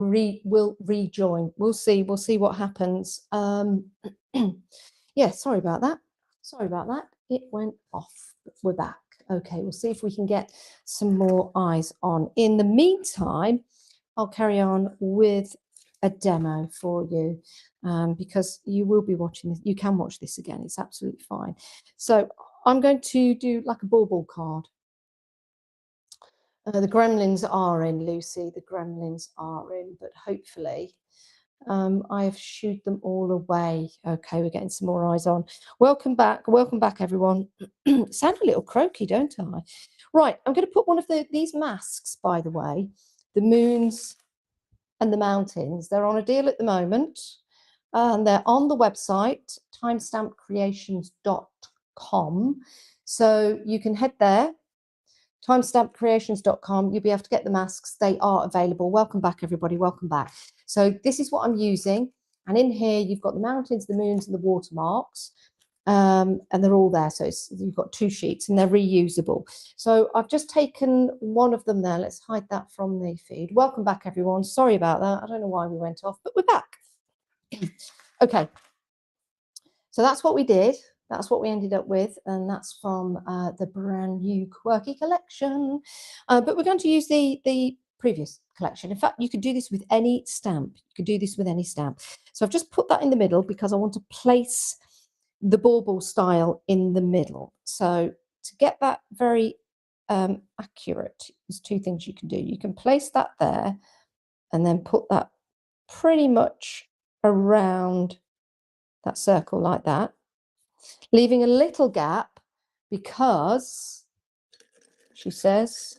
will rejoin. We'll see what happens. Yeah, sorry about that. It went off. We're back. Okay, we'll see if we can get some more eyes on. In the meantime, I'll carry on with a demo for you, because you will be watching this. You can watch this again. It's absolutely fine. So I'm going to do like a bauble card. The gremlins are in, Lucy. The gremlins are in, but hopefully I have shooed them all away. Okay, we're getting some more eyes on. Welcome back, everyone. Sound a little croaky, don't I? Right, I'm going to put one of these masks, by the way, the moons and the mountains. They're on a deal at the moment, and they're on the website timestampcreations.com. So you can head there. timestampcreations.com. You'll be able to get the masks. They are available. Welcome back, everybody. Welcome back. So this is what I'm using. And in here, you've got the mountains, the moons, and the watermarks. And they're all there. So you've got 2 sheets and they're reusable. So I've just taken one of them there. Let's hide that from the feed. Welcome back, everyone. Sorry about that. I don't know why we went off, but we're back. Okay. So that's what we did. That's what we ended up with, and that's from the brand new Quirky collection. But we're going to use the previous collection. In fact, you could do this with any stamp. So I've just put that in the middle because I want to place the bauble style in the middle. So to get that very accurate, there's 2 things you can do. You can place that there and then put that pretty much around that circle like that, leaving a little gap because she says,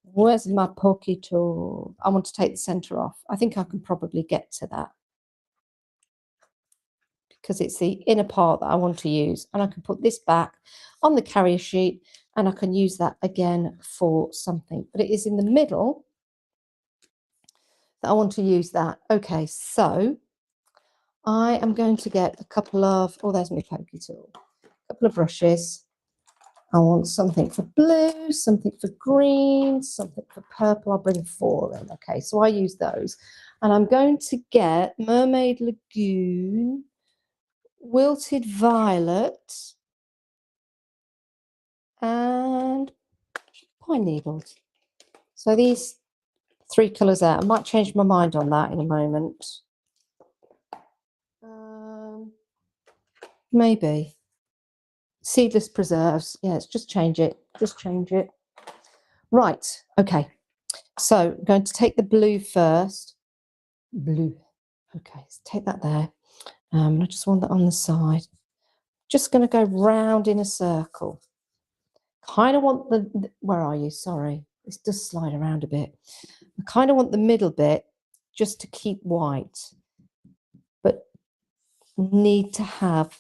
where's my pokey tool? I want to take the center off. I think I can probably get to that because it's the inner part that I want to use. And I can put this back on the carrier sheet and I can use that again for something. But it is in the middle that I want to use that. Okay, so I am going to get a couple of, oh, there's my pokey tool. A couple of brushes. I want something for blue, something for green, something for purple. I'll bring 4 in. Okay, so I use those. And I'm going to get Mermaid Lagoon, Wilted Violet, and Pine Needles. So these 3 colours out. I might change my mind on that in a moment. Maybe. Seedless preserves. Yes, just change it. Right. Okay. So I'm going to take the blue first. Blue. Okay. Let's take that there. I just want that on the side. Just going to go round in a circle. Kind of want the where are you? Sorry. This does slide around a bit. I kind of want the middle bit just to keep white, but need to have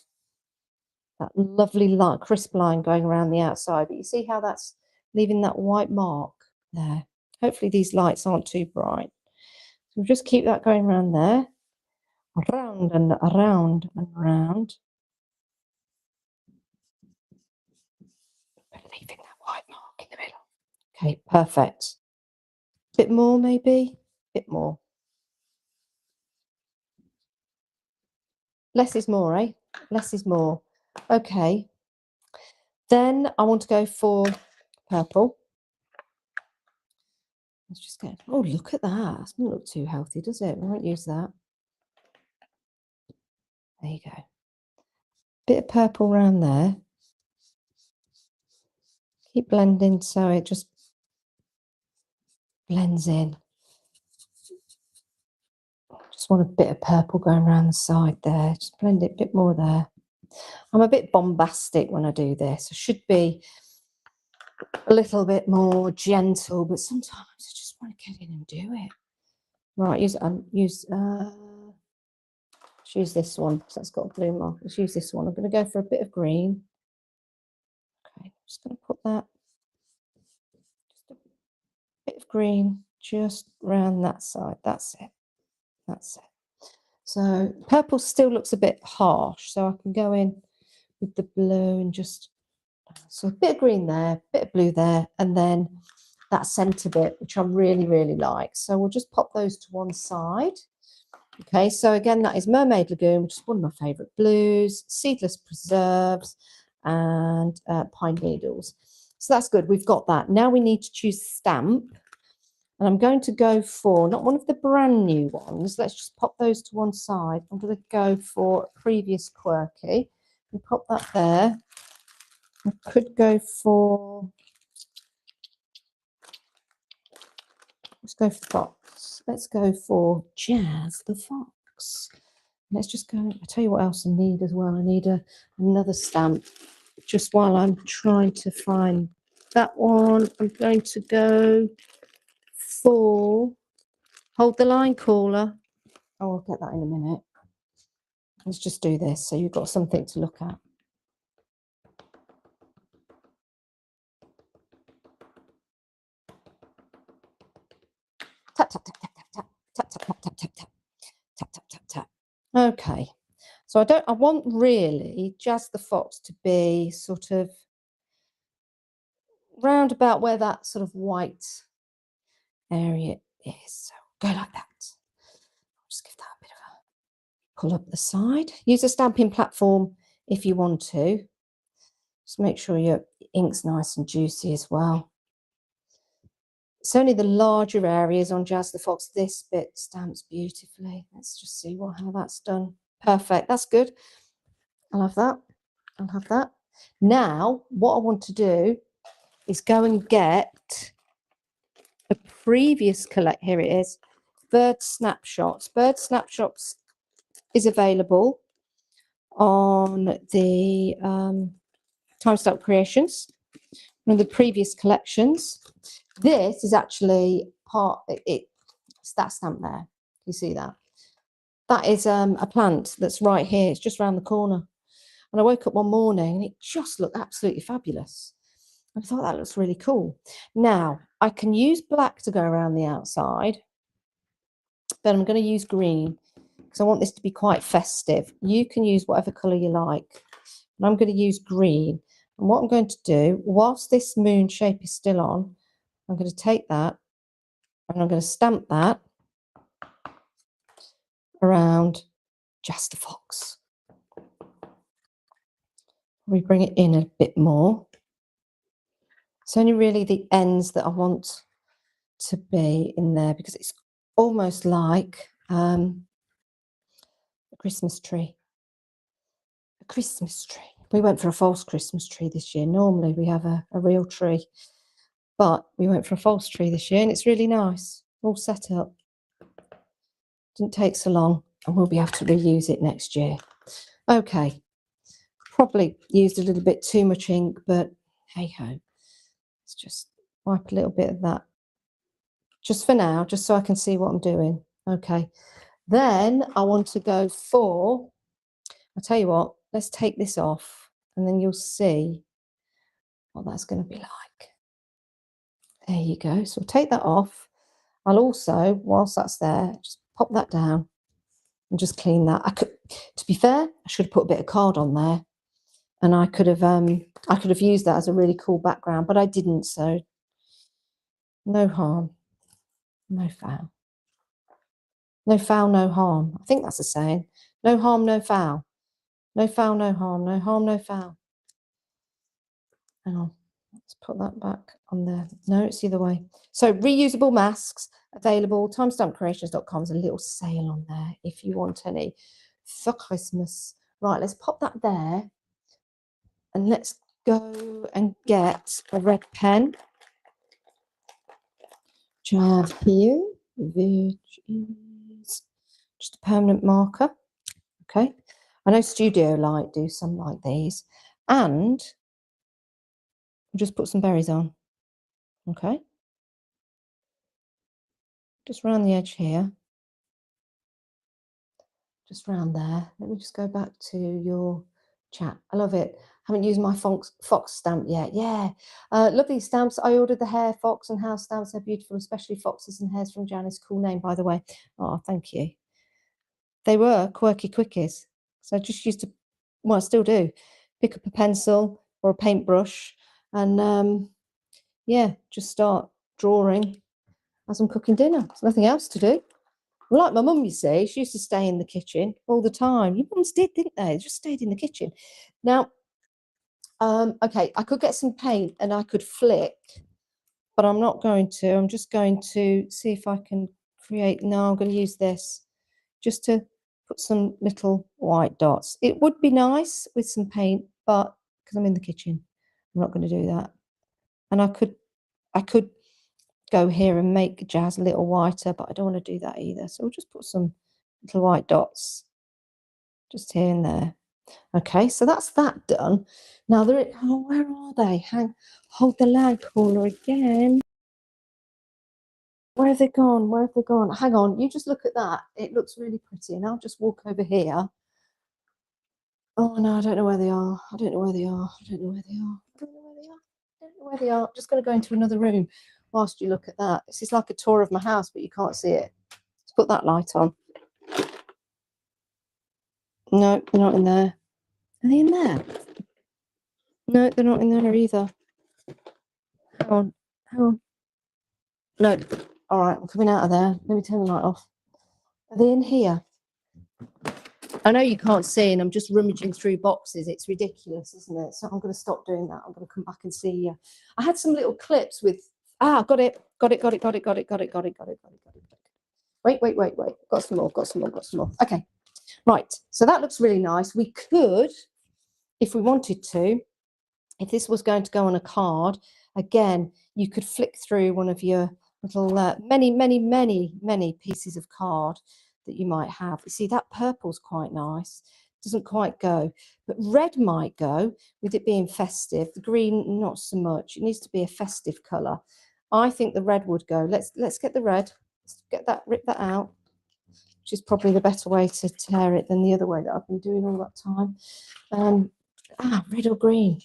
that lovely light, crisp line going around the outside. But you see how that's leaving that white mark there. Hopefully these lights aren't too bright. So we'll just keep that going around there. Around and around and around. But leaving that white mark in the middle. Okay, perfect. Bit more maybe? Bit more. Less is more, eh? Less is more. Okay. Then I want to go for purple. Let's just get, oh, look at that. It doesn't look too healthy, does it? We won't use that. There you go. Bit of purple around there. Keep blending so it just blends in. Just want a bit of purple going around the side there. Just blend it a bit more there. I'm a bit bombastic when I do this. I should be a little bit more gentle, but sometimes I just want to get in and do it. Right, use this one because that's got a blue mark. Let's use this one. I'm going to go for a bit of green. Okay, I'm just going to put that, just a bit of green just around that side. That's it. That's it. So purple still looks a bit harsh, so I can go in with the blue and just, so a bit of green there, a bit of blue there, and then that centre bit, which I really, really like. So we'll just pop those to one side. Okay, so again, that is Mermaid Lagoon, which is one of my favourite blues, Seedless Preserves, and Pine Needles. So that's good. We've got that. Now we need to choose stamp. And I'm going to go for, not one of the brand new ones. Let's just pop those to one side. I'm going to go for Previous Quirky. And pop that there. I could go for, let's go for Fox. Let's go for Jazz the Fox. Let's just go, I'll tell you what else I need as well. I need another stamp. Just while I'm trying to find that one, I'm going to go for Hold the Line Caller. Oh, I'll get that in a minute. Let's just do this so you've got something to look at. Tap, tap, tap, tap, tap, tap, tap, tap, tap, tap, tap, tap, tap, tap, tap. Okay. So I want really Jazz the Fox to be sort of round about where that sort of white area is. So go like that. Just give that a bit of a pull up the side. Use a stamping platform if you want to. Just make sure your ink's nice and juicy as well. It's only the larger areas on Jazz the Fox. This bit stamps beautifully. Let's just see how that's done. Perfect. That's good. I'll have that. I'll have that. Now, what I want to do is go and get a previous collect. Here it is. Bird Snapshots. Bird Snapshots is available on the Timestamp Creations, one of the previous collections. This is actually it's that stamp there. You see that? That is a plant that's right here. It's just around the corner. And I woke up one morning and it just looked absolutely fabulous. I thought that looks really cool. Now, I can use black to go around the outside, but I'm going to use green because I want this to be quite festive. You can use whatever colour you like. And I'm going to use green. And what I'm going to do, whilst this moon shape is still on, I'm going to take that and I'm going to stamp that around Jazz the Fox. We bring it in a bit more. It's only really the ends that I want to be in there because it's almost like a Christmas tree. A Christmas tree. We went for a false Christmas tree this year. Normally we have a real tree, but we went for a false tree this year and it's really nice. All set up. Didn't take so long and we'll be able to reuse it next year. Okay. Probably used a little bit too much ink, but hey ho. Let's just wipe a little bit of that. Just for now, just so I can see what I'm doing. Okay. Then I want to go for, I'll tell you what, let's take this off and then you'll see what that's going to be like. There you go. So I'll take that off. I'll also, whilst that's there, just pop that down and just clean that. I could, to be fair, I should have put a bit of card on there and I could have used that as a really cool background, but I didn't. So no harm, no foul. No foul, no harm. I think that's a saying. No harm, no foul. No foul, no harm. No harm, no foul. Hang on. Let's put that back on there. No, it's the other way. So reusable masks available. Timestampcreations.com is a little sale on there if you want any for Christmas. Right, let's pop that there. And let's go and get a red pen. Which I have here, which is just a permanent marker. Okay. I know Studio Light do some like these. And I'll just put some berries on. Okay. Just around the edge here. Just around there. Let me just go back to your chat. I love it. Haven't used my fox stamp yet. Yeah. Lovely stamps. I ordered the hair fox and house stamps. They're beautiful, especially foxes and hares from Janice. Cool name, by the way. Oh, thank you. They were quirky quickies. So I just used to, well, I still do, pick up a pencil or a paintbrush and yeah, just start drawing as I'm cooking dinner. There's nothing else to do. Like my mum, you see, she used to stay in the kitchen all the time. Your mums did, didn't they? They just stayed in the kitchen. Now, okay, I could get some paint and I could flick, but I'm not going to. I'm just going to see if I can create. No, I'm going to use this just to put some little white dots. It would be nice with some paint, but because I'm in the kitchen, I'm not going to do that. And I could go here and make Jazz a little whiter, but I don't want to do that either. So we'll just put some little white dots just here and there. Okay, so that's that done. Now where are they? Hold the lag caller again. Where have they gone? Where have they gone? Hang on, you just look at that. It looks really pretty. And I'll just walk over here. Oh no, I don't know where they are. I don't know where they are. I don't know where they are. I don't know where they are. I don't know where they are. I'm just going to go into another room whilst you look at that. This is like a tour of my house, but you can't see it. Let's put that light on. No, they're not in there. Are they in there? No, they're not in there either. Hang on. Hang on. No. All right, I'm coming out of there. Let me turn the light off. Are they in here? I know you can't see, and I'm just rummaging through boxes. It's ridiculous, isn't it? So I'm going to stop doing that. I'm going to come back and see you. I had some little clips with. Got it. Wait. Got some more. Okay. Right. So that looks really nice. We could, if we wanted to, if this was going to go on a card, again, you could flick through one of your little many pieces of card that you might have. You see, that purple's quite nice. Doesn't quite go, but red might go with it being festive. The green, not so much. It needs to be a festive colour. I think the red would go. Let's get the red. Let's get that, rip that out, which is probably the better way to tear it than the other way that I've been doing all that time. Red or green?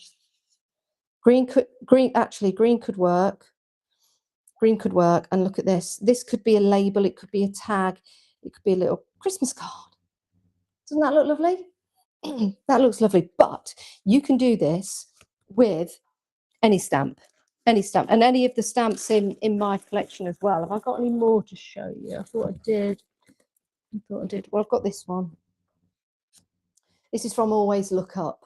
Green could work. Green could work. And look at this. This could be a label. It could be a tag. It could be a little Christmas card. Doesn't that look lovely? That looks lovely. But you can do this with any stamp, and any of the stamps in my collection as well. Have I got any more to show you? I thought I did. Well, I've got this one. This is from Always Look Up.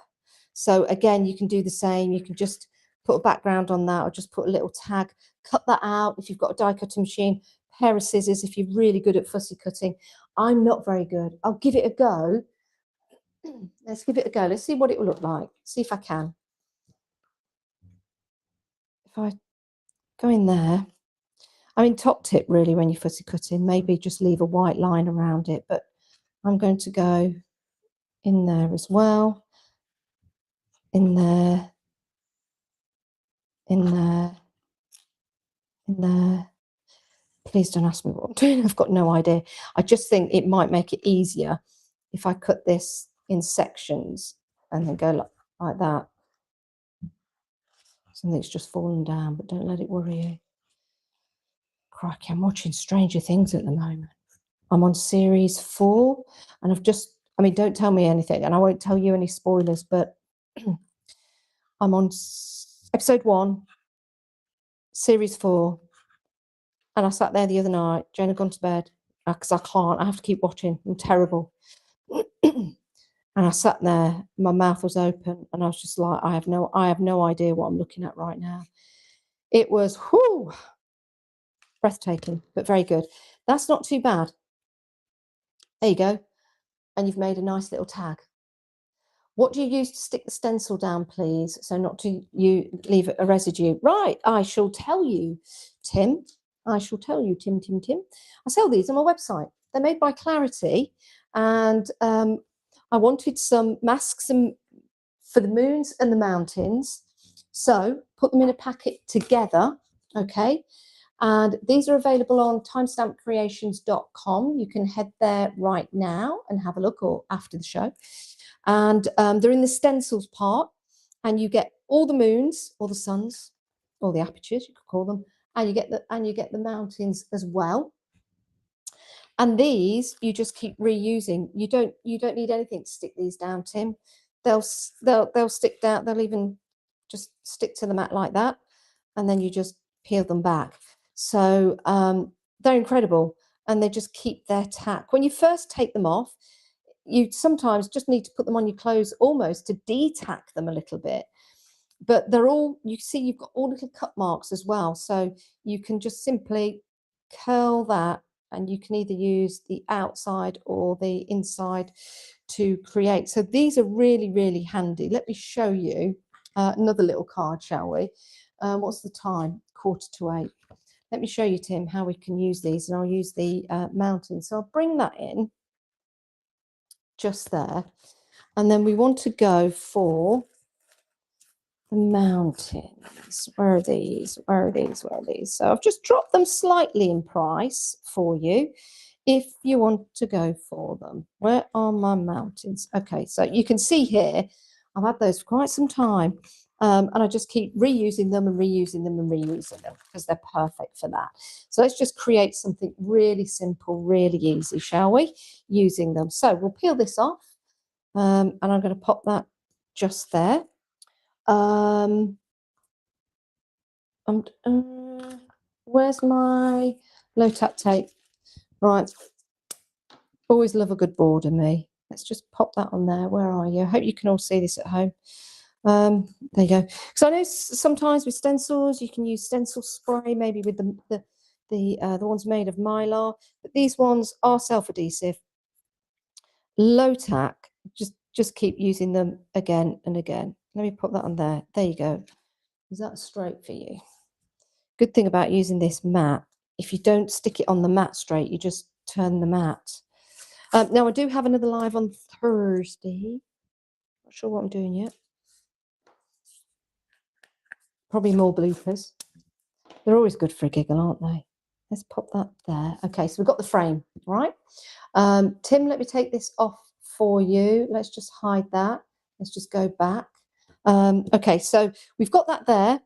So again, you can do the same. You can just put a background on that, or just put a little tag, cut that out. If you've got a die cutting machine, pair of scissors, if you're really good at fussy cutting. I'm not very good. I'll give it a go. Let's give it a go. Let's see what it will look like. See if I can. If I go in there, I mean, top tip really when you're fussy cutting, maybe just leave a white line around it, but I'm going to go in there as well. In there. Please don't ask me what I'm doing. I've got no idea. I just think it might make it easier if I cut this in sections and then go like that. Something's just fallen down, but don't let it worry you. Crikey, I'm watching Stranger Things at the moment. I'm on series 4, and don't tell me anything, and I won't tell you any spoilers, but I'm on episode 1, series 4. And I sat there the other night. Jane had gone to bed because I can't. I have to keep watching. I'm terrible. And I sat there. My mouth was open, and I was just like, I have no idea what I'm looking at right now. It was breathtaking, but very good. That's not too bad. There you go. And you've made a nice little tag. What do you use to stick the stencil down, please? So not to leave a residue. Right, I shall tell you, Tim. I shall tell you, Tim. I sell these on my website. They're made by Clarity, and I wanted some masks for the moons and the mountains. So put them in a packet together, okay? And these are available on timestampcreations.com. You can head there right now and have a look, or after the show. And they're in the stencils part, and you get all the moons, or the suns, or the apertures, you could call them, and you get the mountains as well. And these you just keep reusing. You don't need anything to stick these down, Tim. They'll stick down. They'll even just stick to the mat like that, and then you just peel them back. So they're incredible, and they just keep their tack. When you first take them off, you sometimes just need to put them on your clothes almost to de-tack them a little bit. But they're all, you see, you've got all little cut marks as well. So you can just simply curl that, and you can either use the outside or the inside to create. So these are really, really handy. Let me show you another little card, shall we? What's the time? 7:45. Let me show you, Tim, how we can use these, and I'll use the mountain. So I'll bring that in just there, and then we want to go for the mountains. Where are these? Where are these? Where are these? So I've just dropped them slightly in price for you if you want to go for them. Where are my mountains? Okay, so you can see here, I've had those for quite some time. And I just keep reusing them and reusing them and reusing them because they're perfect for that. So let's just create something really simple, really easy, shall we? Using them. So we'll peel this off, and I'm going to pop that just there. Where's my low tap tape? Right. Always love a good border, me. Let's just pop that on there. Where are you? I hope you can all see this at home. There you go. Because I know sometimes with stencils you can use stencil spray, maybe with the ones made of Mylar, but these ones are self-adhesive, low tack. Just keep using them again and again. Let me put that on there. There you go. Is that straight for you? Good thing about using this mat, if you don't stick it on the mat straight, you just turn the mat. Now I do have another live on Thursday. Not sure what I'm doing yet. Probably more bloopers. They're always good for a giggle, aren't they? Let's pop that there. Okay, so we've got the frame, right? Tim, let me take this off for you. Let's just hide that. Let's just go back. Okay, so we've got that there.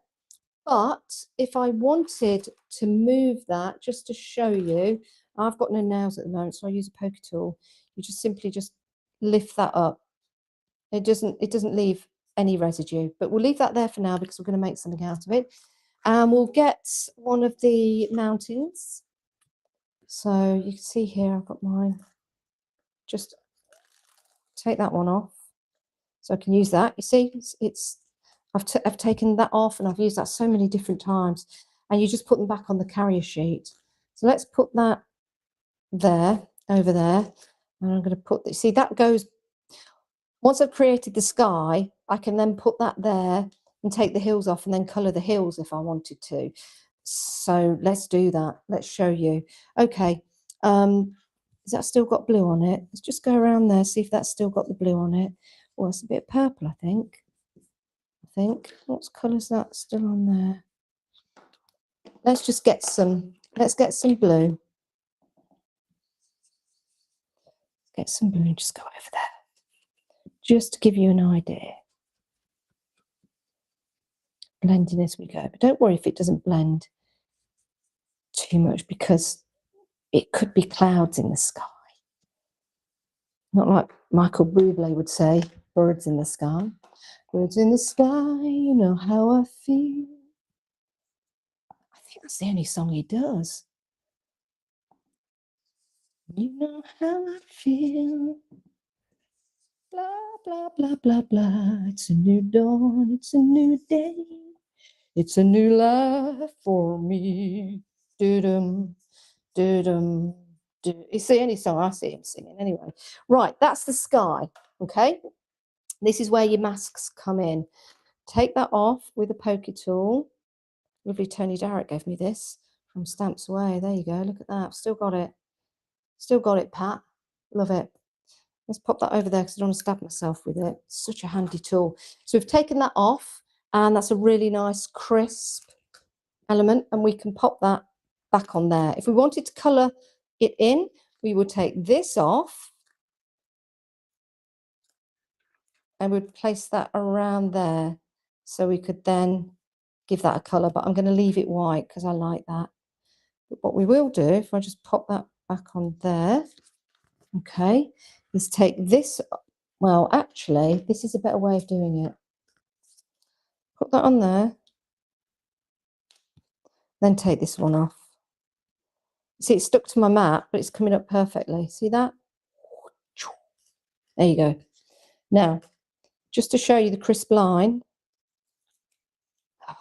But if I wanted to move that, just to show you, I've got no nails at the moment, so I use a poker tool. You just simply just lift that up. It doesn't leave any residue, but we'll leave that there for now because we're going to make something out of it. And we'll get one of the mountains. So you can see here, I've got mine. Just take that one off. So I can use that. You see, I've taken that off and I've used that so many different times. And you just put them back on the carrier sheet. So let's put that there, over there. And I'm going to put this, see that goes, once I've created the sky, I can then put that there and take the hills off and then colour the hills if I wanted to. So let's do that. Let's show you. Okay. Has that still got blue on it? Let's just go around there, see if that's still got the blue on it. Well, it's a bit purple, I think. What colour's that still on there? Let's just get some, let's get some blue. Get some blue and just go over there. Just to give you an idea. Blending as we go. But don't worry if it doesn't blend too much because it could be clouds in the sky. Not like Michael Bublé would say, birds in the sky. Birds in the sky, you know how I feel. I think that's the only song he does. You know how I feel. Blah, blah, blah, blah, blah. It's a new dawn. It's a new day. It's a new life for me. Do-dum, do-dum, do. It's the only song I see him singing anyway. Right, that's the sky, okay? This is where your masks come in. Take that off with a poker tool. Lovely Tony Darrett gave me this from Stamps Away. There you go. Look at that. Still got it. Still got it, Pat. Love it. Let's pop that over there because I don't want to stab myself with it. Such a handy tool. So we've taken that off, and that's a really nice crisp element, and we can pop that back on there. If we wanted to colour it in, we would take this off and we'd place that around there so we could then give that a colour, but I'm going to leave it white because I like that. But what we will do, if I just pop that back on there, okay, is take this, well, actually, this is a better way of doing it. Put that on there, then take this one off. See, it's stuck to my mat, but it's coming up perfectly. See that? There you go. Now, just to show you the crisp line. Oh,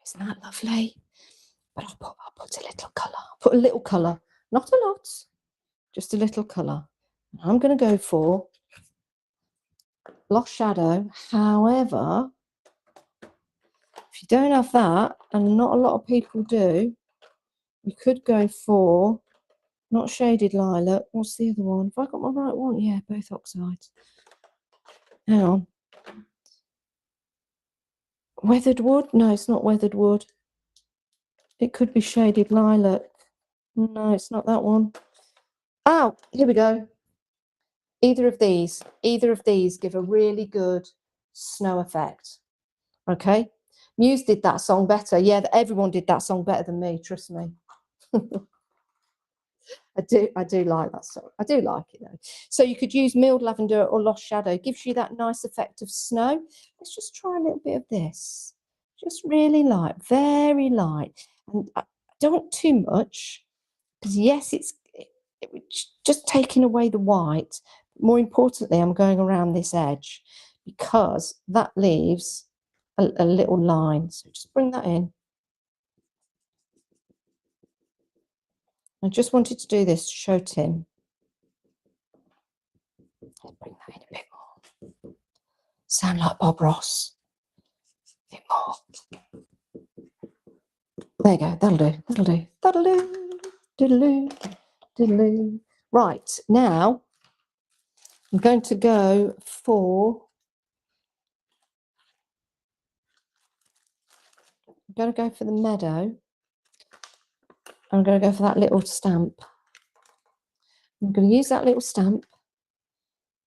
isn't that lovely? But I'll put a little colour. Put a little colour, not a lot, just a little colour. I'm going to go for Lost Shadow. However, if you don't have that, and not a lot of people do, you could go for not Shaded Lilac. What's the other one? Have I got my right one? Yeah, both oxides. Hang on. Weathered Wood? No, it's not Weathered Wood. It could be Shaded Lilac. No, it's not that one. Oh, here we go. Either of these give a really good snow effect. Okay. Muse did that song better. Yeah, everyone did that song better than me, trust me. I do like that song. I do like it though. So you could use Milled Lavender or Lost Shadow. It gives you that nice effect of snow. Let's just try a little bit of this. Just really light, very light. And I don't want too much, because yes, it's just taking away the white. More importantly, I'm going around this edge because that leaves a little line. So just bring that in. I just wanted to do this to show Tim. I'll bring that in a bit more. Sound like Bob Ross. A bit more. There you go. That'll do. That'll do. That'll do. Diddle-oo. Diddle-oo. Right, now I'm going to go for the meadow. I'm going to go for that little stamp. I'm going to use that little stamp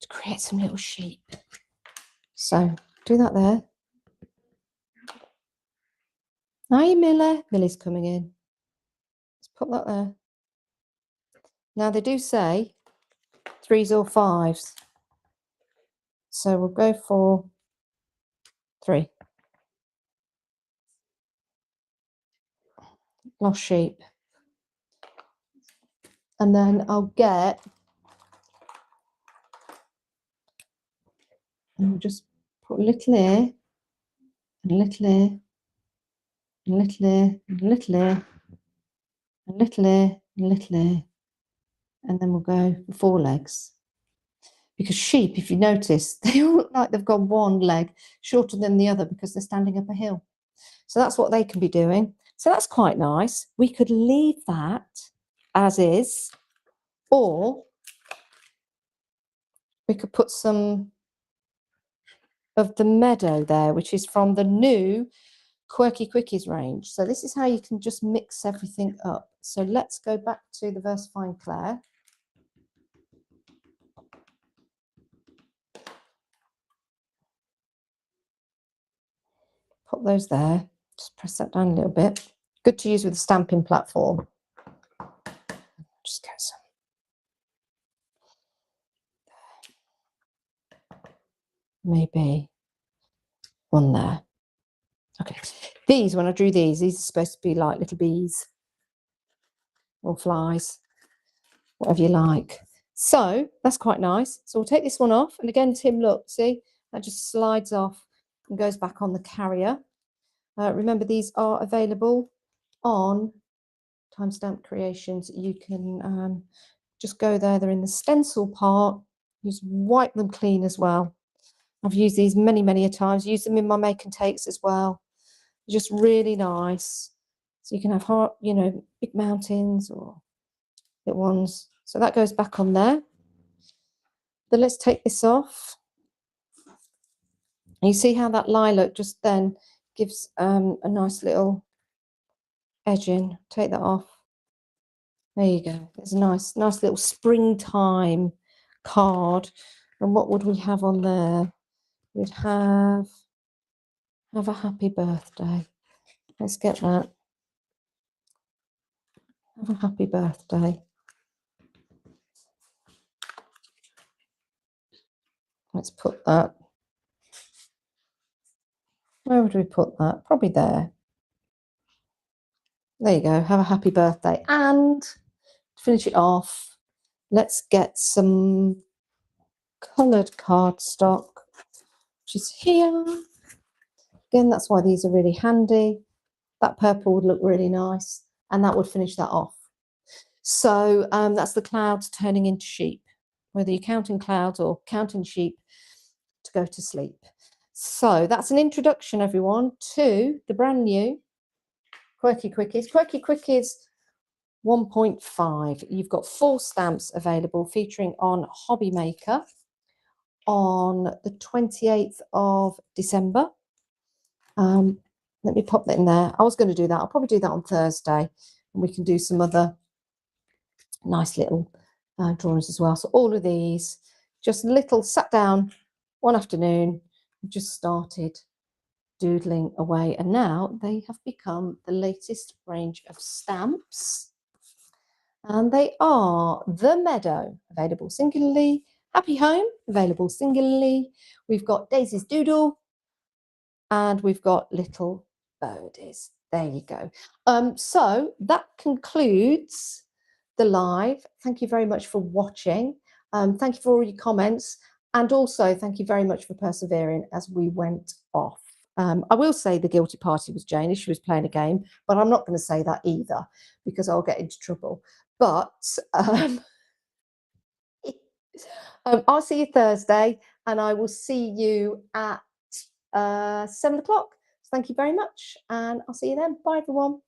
to create some little sheep. So do that there. Hi, Miller. Millie's coming in. Let's put that there. Now they do say 3s or 5s. So we'll go for 3. Lost sheep. And then I'll get, and we'll just put a little here, and a little here, and a little here, and a little here, and a little here, and a little here. And then we'll go for 4 legs. Because sheep, if you notice, they all look like they've got one leg shorter than the other because they're standing up a hill. So that's what they can be doing. So that's quite nice. We could leave that as is, or we could put some of the meadow there, which is from the new Quirky Quickies range. So this is how you can just mix everything up. So let's go back to the VersaFine Clair. Put those there. Just press that down a little bit. Good to use with a stamping platform. Just get some. Maybe one there. Okay. These, when I drew these are supposed to be like little bees or flies, whatever you like. So that's quite nice. So we'll take this one off. And again, Tim, look, see, that just slides off and goes back on the carrier. Remember, these are available on Timestamp Creations. You can just go there. They're in the stencil part. Just wipe them clean as well. I've used these many, many a times. Use them in my make and takes as well. Just really nice. So you can have heart, you know, big mountains or little ones. So that goes back on there. Then let's take this off. And you see how that lilac just then gives a nice little edging. Take that off. There you go. There's a nice little springtime card. And what would we have on there? We'd have a happy birthday. Let's get that. Have a happy birthday. Let's put that. Where would we put that? Probably there. There you go. Have a happy birthday. And finish it off, let's get some coloured cardstock, which is here. Again, that's why these are really handy. That purple would look really nice, and that would finish that off. So that's the clouds turning into sheep, whether you're counting clouds or counting sheep to go to sleep. So that's an introduction, everyone, to the brand new Quirky Quickies. Quirky Quickies 1.5. You've got 4 stamps available featuring on Hobby Maker on the 28th of December. Let me pop that in there. I was going to do that. I'll probably do that on Thursday, and we can do some other nice little drawings as well. So all of these, just little, sat down one afternoon, just started doodling away, and now they have become the latest range of stamps, and they are The Meadow, available singularly, Happy Home, available singularly, we've got Daisy's Doodle, and we've got Little Birdies. There you go. So that concludes the live. Thank you very much for watching. Thank you for all your comments, and also thank you very much for persevering as we went off. I will say the guilty party was Jane. She was playing a game, but I'm not going to say that either because I'll get into trouble. But I'll see you Thursday, and I will see you at 7 o'clock. Thank you very much, and I'll see you then. Bye, everyone.